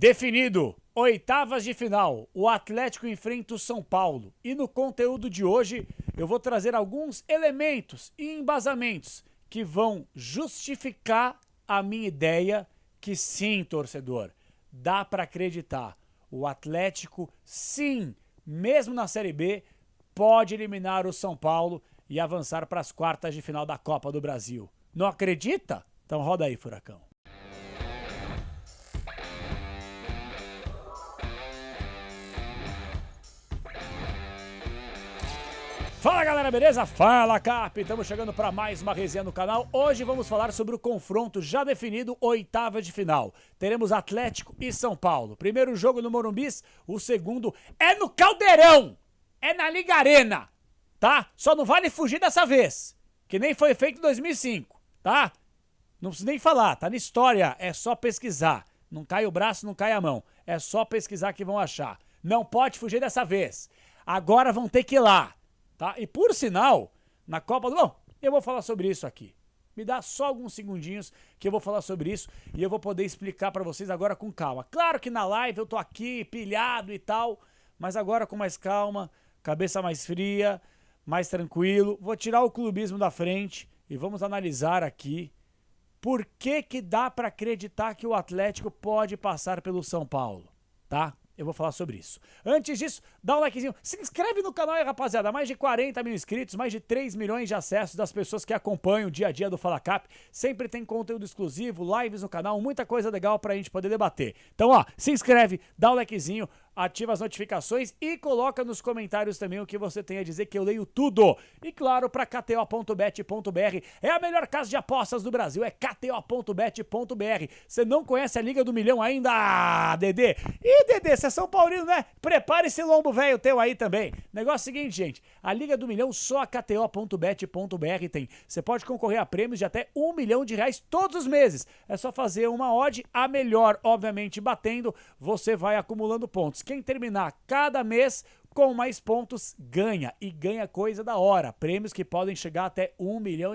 Definido, oitavas de final, o Atlético enfrenta o São Paulo. E no conteúdo de hoje eu vou trazer alguns elementos e embasamentos que vão justificar a minha ideia que sim, torcedor, dá para acreditar. O Atlético, sim, mesmo na Série B, pode eliminar o São Paulo e avançar para as quartas de final da Copa do Brasil. Não acredita? Então roda aí, Furacão. Fala galera, beleza? Fala Cap, estamos chegando para mais uma resenha no canal. Hoje vamos falar sobre o confronto já definido, oitava de final. Teremos Atlético e São Paulo. Primeiro jogo no Morumbi, o segundo é no Caldeirão, é na Liga Arena, tá? Só não vale fugir dessa vez, que nem foi feito em 2005, tá? Não preciso nem falar, tá na história, é só pesquisar. Não cai o braço, não cai a mão, é só pesquisar que vão achar. Não pode fugir dessa vez, agora vão ter que ir lá. Tá? E por sinal, na Copa do... Bom, eu vou falar sobre isso aqui. Me dá só alguns segundinhos que eu vou falar sobre isso e eu vou poder explicar pra vocês agora com calma. Claro que na live eu tô aqui pilhado e tal, mas agora com mais calma, cabeça mais fria, mais tranquilo. Vou tirar o clubismo da frente e vamos analisar aqui por que que dá pra acreditar que o Atlético pode passar pelo São Paulo, tá? Eu vou falar sobre isso. Antes disso, dá um likezinho. Se inscreve no canal aí, rapaziada. Mais de 40 mil inscritos, mais de 3 milhões de acessos das pessoas que acompanham o dia a dia do Fala Cap. Sempre tem conteúdo exclusivo, lives no canal, muita coisa legal pra gente poder debater. Então, ó, se inscreve, dá um likezinho, ativa as notificações e coloca nos comentários também o que você tem a dizer, que eu leio tudo. E claro, pra kto.bet.br, é a melhor casa de apostas do Brasil, é kto.bet.br. Você não conhece a Liga do Milhão ainda? Ah, Dedê! Ih, Dedê, você é São Paulino, né? Prepare esse lombo velho teu aí também. Negócio seguinte, gente, a Liga do Milhão só a kto.bet.br tem. Você pode concorrer a prêmios de até R$1 milhão todos os meses. É só fazer uma odd, a melhor, obviamente, batendo, você vai acumulando pontos. Quem terminar cada mês com mais pontos ganha, e ganha coisa da hora, prêmios que podem chegar até R$1 milhão.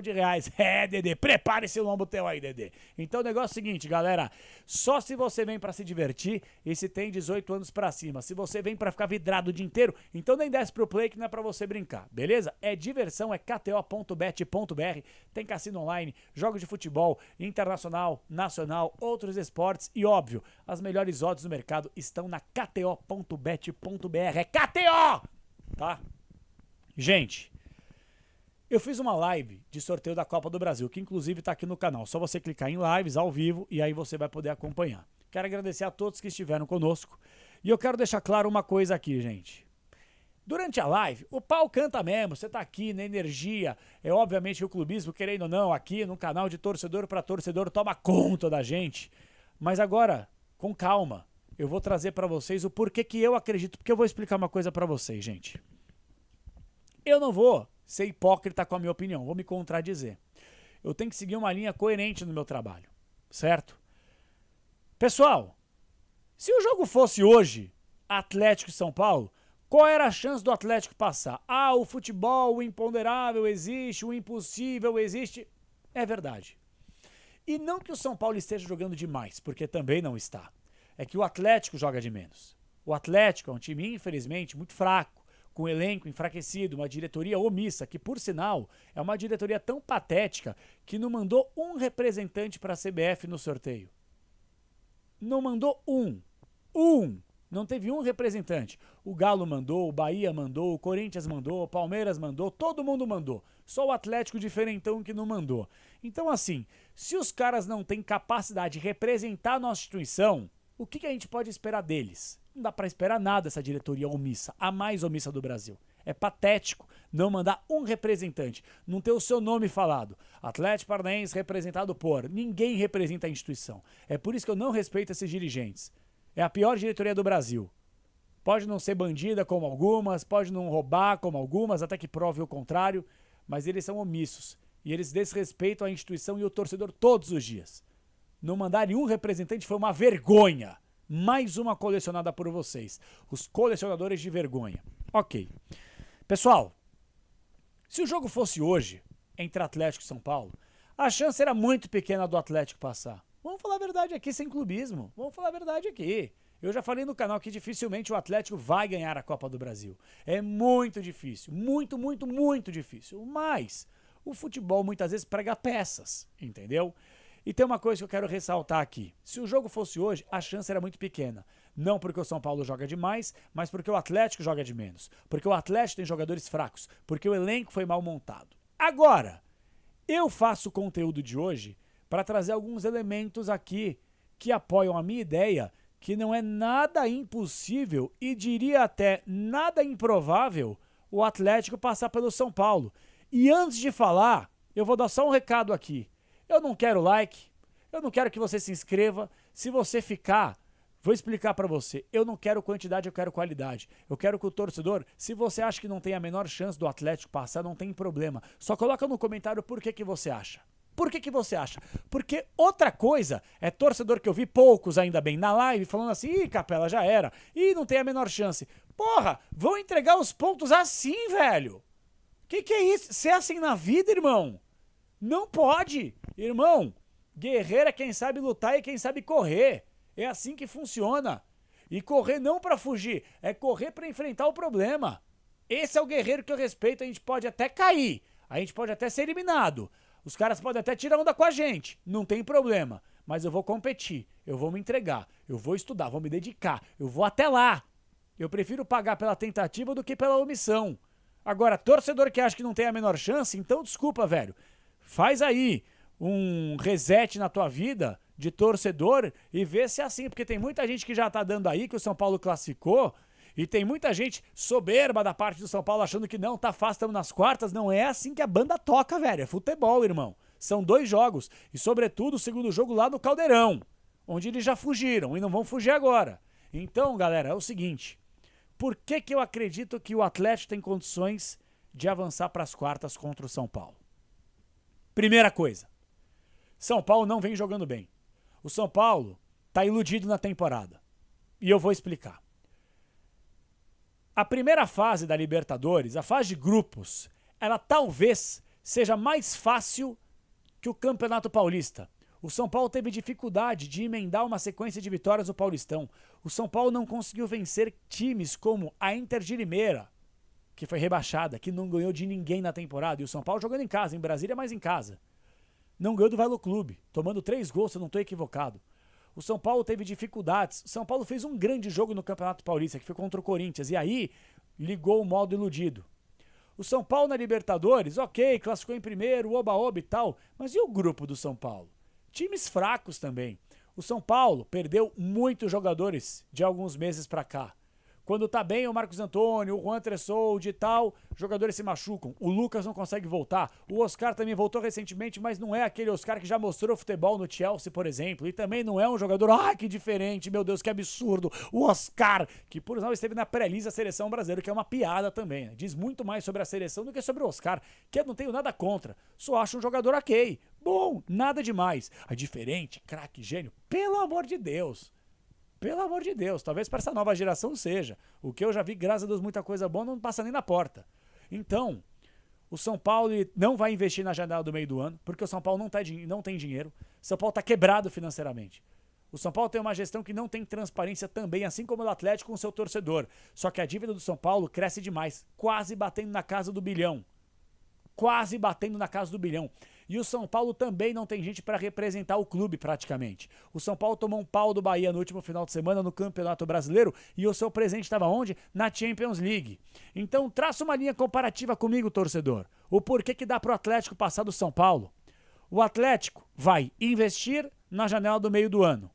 É, Dedê, prepare esse lombo teu aí, Dedê. Então o negócio é o seguinte, galera, só se você vem pra se divertir e se tem 18 anos pra cima. Se você vem pra ficar vidrado o dia inteiro, então nem desce pro play que não é pra você brincar, beleza? É diversão, é kto.bet.br, tem cassino online, jogos de futebol, internacional, nacional, outros esportes e óbvio, as melhores odds do mercado estão na kto.bet.br, é KTO! Tá? Gente, eu fiz uma live de sorteio da Copa do Brasil, que inclusive tá aqui no canal. Só você clicar em lives ao vivo e aí você vai poder acompanhar. Quero agradecer a todos que estiveram conosco. E eu quero deixar claro uma coisa aqui, gente. Durante a live, o pau canta mesmo, você tá aqui na energia. É obviamente o clubismo, querendo ou não, aqui no canal de torcedor para torcedor, toma conta da gente. Mas agora, com calma. Eu vou trazer pra vocês o porquê que eu acredito, porque eu vou explicar uma coisa pra vocês, gente. Eu não vou ser hipócrita com a minha opinião, vou me contradizer. Eu tenho que seguir uma linha coerente no meu trabalho, certo? Pessoal, se o jogo fosse hoje, Atlético e São Paulo, qual era a chance do Atlético passar? Ah, o futebol, o imponderável existe, o impossível existe. É verdade. E não que o São Paulo esteja jogando demais, porque também não está. É que o Atlético joga de menos. O Atlético é um time, infelizmente, muito fraco, com um elenco enfraquecido, uma diretoria omissa, que, por sinal, é uma diretoria tão patética que não mandou um representante para a CBF no sorteio. Não mandou um. Não teve um representante. O Galo mandou, o Bahia mandou, o Corinthians mandou, o Palmeiras mandou, todo mundo mandou. Só o Atlético diferentão que não mandou. Então, assim, se os caras não têm capacidade de representar a nossa instituição, o que a gente pode esperar deles? Não dá pra esperar nada dessa diretoria omissa, a mais omissa do Brasil. É patético não mandar um representante, não ter o seu nome falado. Atlético Paranaense representado por... Ninguém representa a instituição. É por isso que eu não respeito esses dirigentes. É a pior diretoria do Brasil. Pode não ser bandida como algumas, pode não roubar como algumas, até que prove o contrário, mas eles são omissos. E eles desrespeitam a instituição e o torcedor todos os dias. Não mandar nenhum representante foi uma vergonha. Mais uma colecionada por vocês. Os colecionadores de vergonha. Ok. Pessoal, se o jogo fosse hoje, entre Atlético e São Paulo, a chance era muito pequena do Atlético passar. Vamos falar a verdade aqui sem clubismo. Vamos falar a verdade aqui. Eu já falei no canal que dificilmente o Atlético vai ganhar a Copa do Brasil. É muito difícil. Muito, muito, muito difícil. Mas o futebol muitas vezes prega peças, entendeu? E tem uma coisa que eu quero ressaltar aqui. Se o jogo fosse hoje, a chance era muito pequena. Não porque o São Paulo joga demais, mas porque o Atlético joga de menos. Porque o Atlético tem jogadores fracos. Porque o elenco foi mal montado. Agora, eu faço o conteúdo de hoje para trazer alguns elementos aqui que apoiam a minha ideia, que não é nada impossível e diria até nada improvável o Atlético passar pelo São Paulo. E antes de falar, eu vou dar só um recado aqui. Eu não quero like, eu não quero que você se inscreva. Se você ficar, vou explicar pra você. Eu não quero quantidade, eu quero qualidade. Eu quero que o torcedor, se você acha que não tem a menor chance do Atlético passar, não tem problema. Só coloca no comentário por que você acha. Por que você acha? Porque outra coisa é torcedor que eu vi poucos ainda bem na live falando assim, ih, Capela, já era. Ih, não tem a menor chance. Porra, vão entregar os pontos assim, velho. Que é isso? Ser assim na vida, irmão? Não pode. Irmão, guerreiro é quem sabe lutar e quem sabe correr. É assim que funciona. E correr não pra fugir, é correr pra enfrentar o problema. Esse é o guerreiro que eu respeito. A gente pode até cair, a gente pode até ser eliminado. Os caras podem até tirar onda com a gente, não tem problema. Mas eu vou competir, eu vou me entregar, eu vou estudar, vou me dedicar, eu vou até lá. Eu prefiro pagar pela tentativa do que pela omissão. Agora, torcedor que acha que não tem a menor chance, então desculpa, velho. Faz aí um reset na tua vida de torcedor e vê se é assim, porque tem muita gente que já tá dando aí que o São Paulo classificou e tem muita gente soberba da parte do São Paulo achando que não, tá fácil, estamos nas quartas. Não é assim que a banda toca, velho. É futebol, irmão. São 2 jogos e, sobretudo, o segundo jogo lá no Caldeirão, onde eles já fugiram e não vão fugir agora. Então, galera, é o seguinte, por que eu acredito que o Atlético tem condições de avançar para as quartas contra o São Paulo? Primeira coisa, São Paulo não vem jogando bem. O São Paulo tá iludido na temporada. E eu vou explicar. A primeira fase da Libertadores, a fase de grupos, ela talvez seja mais fácil que o Campeonato Paulista. O São Paulo teve dificuldade de emendar uma sequência de vitórias no Paulistão. O São Paulo não conseguiu vencer times como a Inter de Limeira, que foi rebaixada, que não ganhou de ninguém na temporada. E o São Paulo jogando em casa, em Brasília, mas em casa. Não ganhou do Velo Clube, tomando 3 gols, se eu não estou equivocado. O São Paulo teve dificuldades. O São Paulo fez um grande jogo no Campeonato Paulista, que foi contra o Corinthians. E aí, ligou o modo iludido. O São Paulo na Libertadores, ok, classificou em primeiro, oba-oba e tal. Mas e o grupo do São Paulo? Times fracos também. O São Paulo perdeu muitos jogadores de alguns meses pra cá. Quando tá bem o Marcos Antônio, o Juan Tressolde e tal, jogadores se machucam. O Lucas não consegue voltar. O Oscar também voltou recentemente, mas não é aquele Oscar que já mostrou futebol no Chelsea, por exemplo. E também não é um jogador, que diferente, meu Deus, que absurdo. O Oscar, que por exemplo esteve na pré-lista da seleção brasileira, que é uma piada também. Né? Diz muito mais sobre a seleção do que sobre o Oscar, que eu não tenho nada contra. Só acho um jogador ok. Bom, nada demais. Diferente, craque, gênio, pelo amor de Deus. Pelo amor de Deus, talvez para essa nova geração seja. O que eu já vi, graças a Deus, muita coisa boa, não passa nem na porta. Então, o São Paulo não vai investir na janela do meio do ano, porque o São Paulo não tem dinheiro. O São Paulo está quebrado financeiramente. O São Paulo tem uma gestão que não tem transparência também, assim como o Atlético com o seu torcedor. Só que a dívida do São Paulo cresce demais, quase batendo na casa do bilhão. Quase batendo na casa do bilhão. E o São Paulo também não tem gente para representar o clube praticamente. O São Paulo tomou um pau do Bahia no último final de semana no Campeonato Brasileiro e o seu presente estava onde? Na Champions League. Então traça uma linha comparativa comigo, torcedor. O porquê que dá pro Atlético passar do São Paulo? O Atlético vai investir na janela do meio do ano.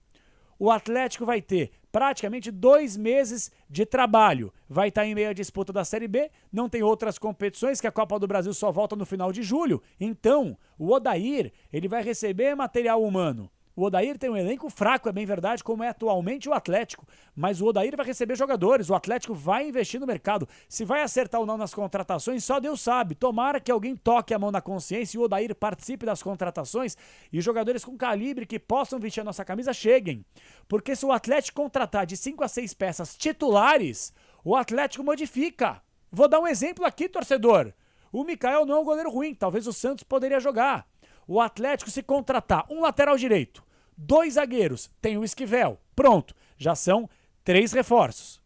O Atlético vai ter praticamente 2 meses de trabalho. Vai estar em meio à disputa da Série B, não tem outras competições, que a Copa do Brasil só volta no final de julho. Então, o Odair, ele vai receber material humano. O Odair tem um elenco fraco, é bem verdade, como é atualmente o Atlético. Mas o Odair vai receber jogadores, o Atlético vai investir no mercado. Se vai acertar ou não nas contratações, só Deus sabe. Tomara que alguém toque a mão na consciência e o Odair participe das contratações e jogadores com calibre que possam vestir a nossa camisa cheguem. Porque se o Atlético contratar de 5 a 6 peças titulares, o Atlético modifica. Vou dar um exemplo aqui, torcedor. O Mikael não é um goleiro ruim, talvez o Santos poderia jogar. O Atlético, se contratar um lateral direito, 2 zagueiros, tem o Esquivel. Pronto, já são 3 reforços.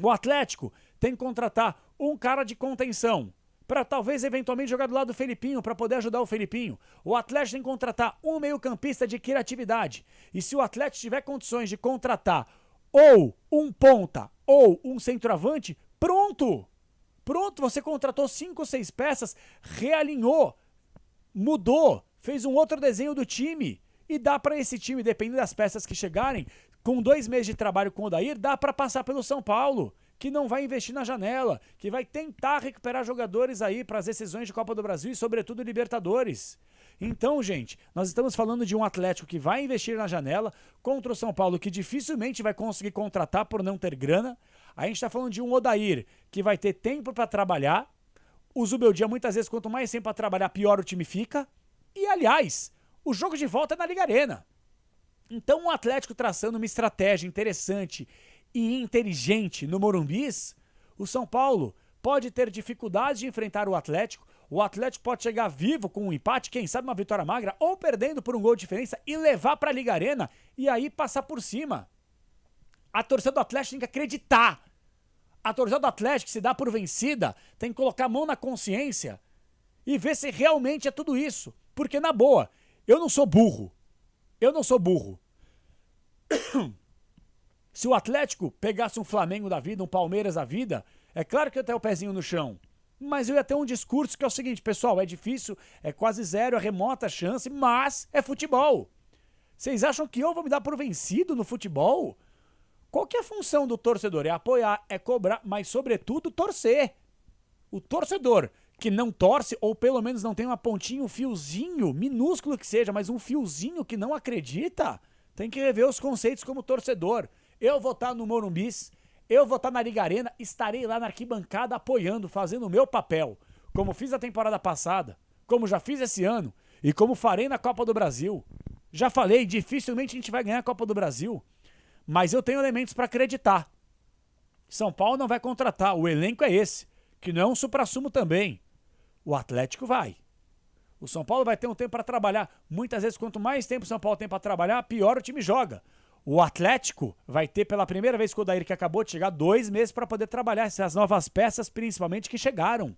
O Atlético tem que contratar um cara de contenção para talvez eventualmente jogar do lado do Felipinho, para poder ajudar o Felipinho. O Atlético tem que contratar um meio-campista de criatividade. E se o Atlético tiver condições de contratar ou um ponta ou um centroavante, pronto! Pronto, você contratou 5 ou 6 peças, realinhou, mudou, fez um outro desenho do time. E dá para esse time, dependendo das peças que chegarem, com 2 meses de trabalho com o Odair, dá para passar pelo São Paulo, que não vai investir na janela, que vai tentar recuperar jogadores aí para as decisões de Copa do Brasil e, sobretudo, Libertadores. Então, gente, nós estamos falando de um Atlético que vai investir na janela contra o São Paulo, que dificilmente vai conseguir contratar por não ter grana. A gente está falando de um Odair que vai ter tempo para trabalhar. O Zubeldia, muitas vezes, quanto mais tempo para trabalhar, pior o time fica. E, aliás, o jogo de volta é na Liga Arena. Então, o Atlético traçando uma estratégia interessante e inteligente no Morumbis, o São Paulo pode ter dificuldades de enfrentar o Atlético pode chegar vivo com um empate, quem sabe uma vitória magra, ou perdendo por um gol de diferença e levar para a Liga Arena e aí passar por cima. A torcida do Atlético tem que acreditar. A torcida do Atlético, se dá por vencida, tem que colocar a mão na consciência e ver se realmente é tudo isso. Porque, na boa, eu não sou burro. Se o Atlético pegasse um Flamengo da vida, um Palmeiras da vida, é claro que eu ia ter o pezinho no chão. Mas eu ia ter um discurso que é o seguinte, pessoal, é difícil, é quase zero, é remota a chance, mas é futebol. Vocês acham que eu vou me dar por vencido no futebol? Qual que é a função do torcedor? É apoiar, é cobrar, mas sobretudo torcer. O torcedor que não torce, ou pelo menos não tem uma pontinha, um fiozinho, minúsculo que seja, mas um fiozinho que não acredita, tem que rever os conceitos como torcedor. Eu vou estar no Morumbis, eu vou estar na Liga Arena, estarei lá na arquibancada apoiando, fazendo o meu papel, como fiz na temporada passada, como já fiz esse ano e como farei na Copa do Brasil. Já falei, dificilmente a gente vai ganhar a Copa do Brasil, mas eu tenho elementos para acreditar. São Paulo não vai contratar, o elenco é esse, que não é um suprassumo também. O Atlético vai. O São Paulo vai ter um tempo para trabalhar. Muitas vezes, quanto mais tempo o São Paulo tem para trabalhar, pior o time joga. O Atlético vai ter, pela primeira vez com o Odair, que acabou de chegar, 2 meses para poder trabalhar essas novas peças, principalmente, que chegaram.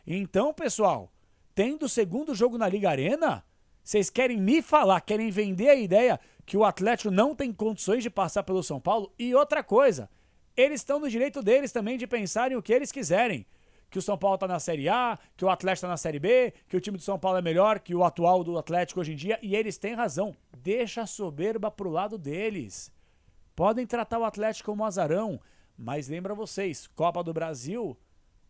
Então, pessoal, tendo o segundo jogo na Liga Arena, vocês querem me falar, querem vender a ideia que o Atlético não tem condições de passar pelo São Paulo? E outra coisa, eles estão no direito deles também de pensarem o que eles quiserem. Que o São Paulo está na Série A, que o Atlético está na Série B, que o time do São Paulo é melhor que o atual do Atlético hoje em dia, e eles têm razão. Deixa a soberba pro lado deles. Podem tratar o Atlético como azarão, mas lembra vocês, Copa do Brasil,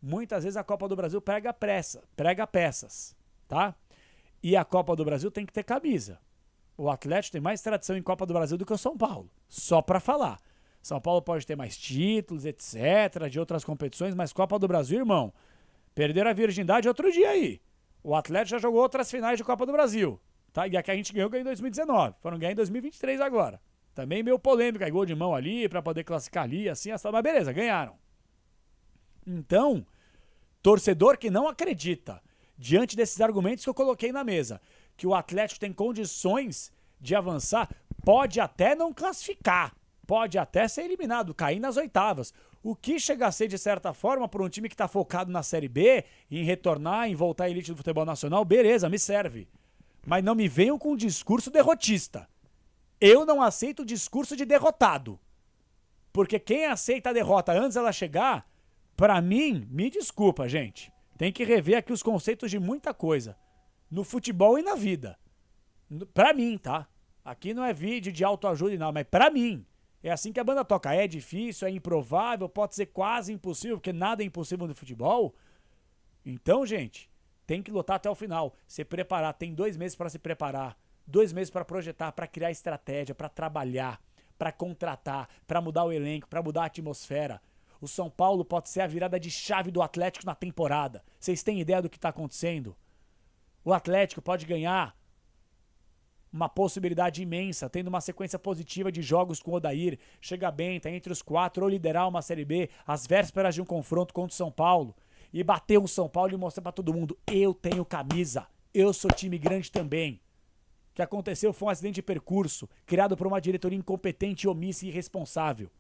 muitas vezes a Copa do Brasil prega peças, tá? E a Copa do Brasil tem que ter camisa. O Atlético tem mais tradição em Copa do Brasil do que o São Paulo, só para falar. São Paulo pode ter mais títulos, etc., de outras competições, mas Copa do Brasil, irmão, perderam a virgindade outro dia aí. O Atlético já jogou outras finais de Copa do Brasil, tá? E a que a gente ganhou em 2019, foram ganhar em 2023 agora. Também meio polêmica, gol de mão ali, pra poder classificar ali, assim, mas beleza, ganharam. Então, torcedor que não acredita, diante desses argumentos que eu coloquei na mesa, que o Atlético tem condições de avançar, pode até não classificar, pode até ser eliminado, cair nas oitavas. O que chega a ser, de certa forma, para um time que está focado na Série B, em retornar, em voltar à elite do futebol nacional, beleza, me serve. Mas não me venham com um discurso derrotista. Eu não aceito o discurso de derrotado. Porque quem aceita a derrota antes dela chegar, para mim, me desculpa, gente. Tem que rever aqui os conceitos de muita coisa. No futebol e na vida. Para mim, tá? Aqui não é vídeo de autoajuda e não, mas para mim. É assim que a banda toca. É difícil, é improvável, pode ser quase impossível, porque nada é impossível no futebol. Então, gente, tem que lutar até o final. Se preparar. Tem 2 meses para se preparar. 2 meses para projetar, para criar estratégia, para trabalhar, para contratar, para mudar o elenco, para mudar a atmosfera. O São Paulo pode ser a virada de chave do Atlético na temporada. Vocês têm ideia do que está acontecendo? O Atlético pode ganhar uma possibilidade imensa, tendo uma sequência positiva de jogos com o Odair, chega bem, tá entre os 4 ou liderar uma Série B, às vésperas de um confronto contra o São Paulo, e bater o São Paulo e mostrar pra todo mundo, eu tenho camisa, eu sou time grande também. que aconteceu foi um acidente de percurso, criado por uma diretoria incompetente, omissa e irresponsável.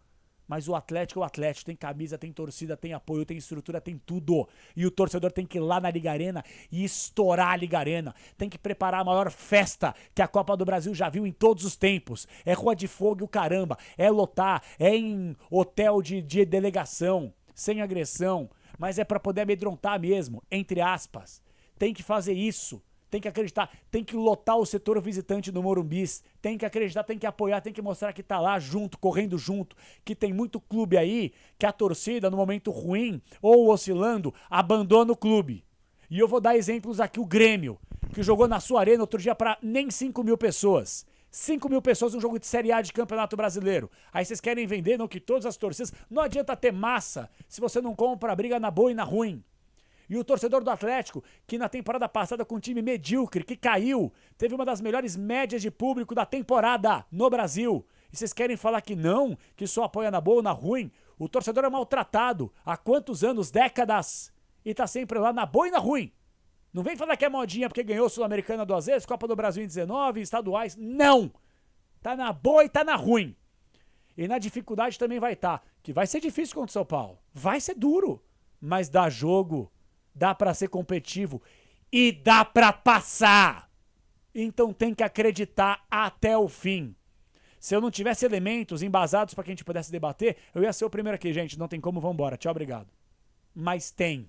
Mas o Atlético é o Atlético, tem camisa, tem torcida, tem apoio, tem estrutura, tem tudo. E o torcedor tem que ir lá na Liga Arena e estourar a Liga Arena. Tem que preparar a maior festa que a Copa do Brasil já viu em todos os tempos. É rua de fogo e o caramba, é lotar, é em hotel de delegação, sem agressão, mas é pra poder amedrontar mesmo, entre aspas. Tem que fazer isso. Tem que acreditar, tem que lotar o setor visitante do Morumbis, tem que acreditar, tem que apoiar, tem que mostrar que tá lá junto, correndo junto, que tem muito clube aí, que a torcida no momento ruim ou oscilando, abandona o clube. E eu vou dar exemplos aqui, o Grêmio, que jogou na sua arena outro dia para nem 5 mil pessoas. 5 mil pessoas num jogo de Série A de Campeonato Brasileiro. Aí vocês querem vender, não, que todas as torcidas, não adianta ter massa se você não compra a briga na boa e na ruim. E o torcedor do Atlético, que na temporada passada com um time medíocre, que caiu, teve uma das melhores médias de público da temporada no Brasil. E vocês querem falar que não, que só apoia na boa ou na ruim? O torcedor é maltratado há quantos anos, décadas, e tá sempre lá na boa e na ruim. Não vem falar que é modinha porque ganhou Sul-Americana 2 vezes, Copa do Brasil em 19, estaduais. Não! Tá na boa e tá na ruim. E na dificuldade também vai estar. Que vai ser difícil contra o São Paulo. Vai ser duro. Mas dá jogo. Dá pra ser competitivo e dá pra passar. Então tem que acreditar até o fim. Se eu não tivesse elementos embasados pra que a gente pudesse debater, eu ia ser o primeiro aqui, gente. Não tem como, vambora. Tchau, obrigado. Mas tem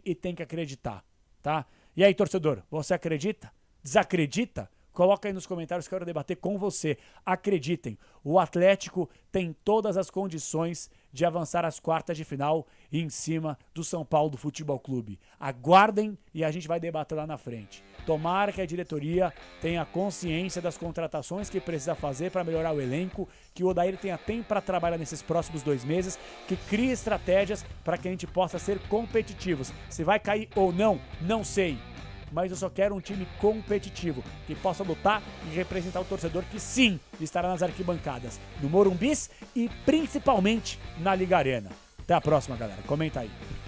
e tem que acreditar, tá? E aí, torcedor, você acredita? Desacredita? Coloca aí nos comentários que eu quero debater com você. Acreditem, o Atlético tem todas as condições de avançar às quartas de final e em cima do São Paulo Futebol Clube. Aguardem e a gente vai debater lá na frente. Tomara que a diretoria tenha consciência das contratações que precisa fazer para melhorar o elenco, que o Odair tenha tempo para trabalhar nesses próximos 2 meses, que crie estratégias para que a gente possa ser competitivos. Se vai cair ou não, não sei. Mas eu só quero um time competitivo, que possa lutar e representar o torcedor que sim, estará nas arquibancadas, no Morumbis e principalmente na Liga Arena. Até a próxima, galera. Comenta aí.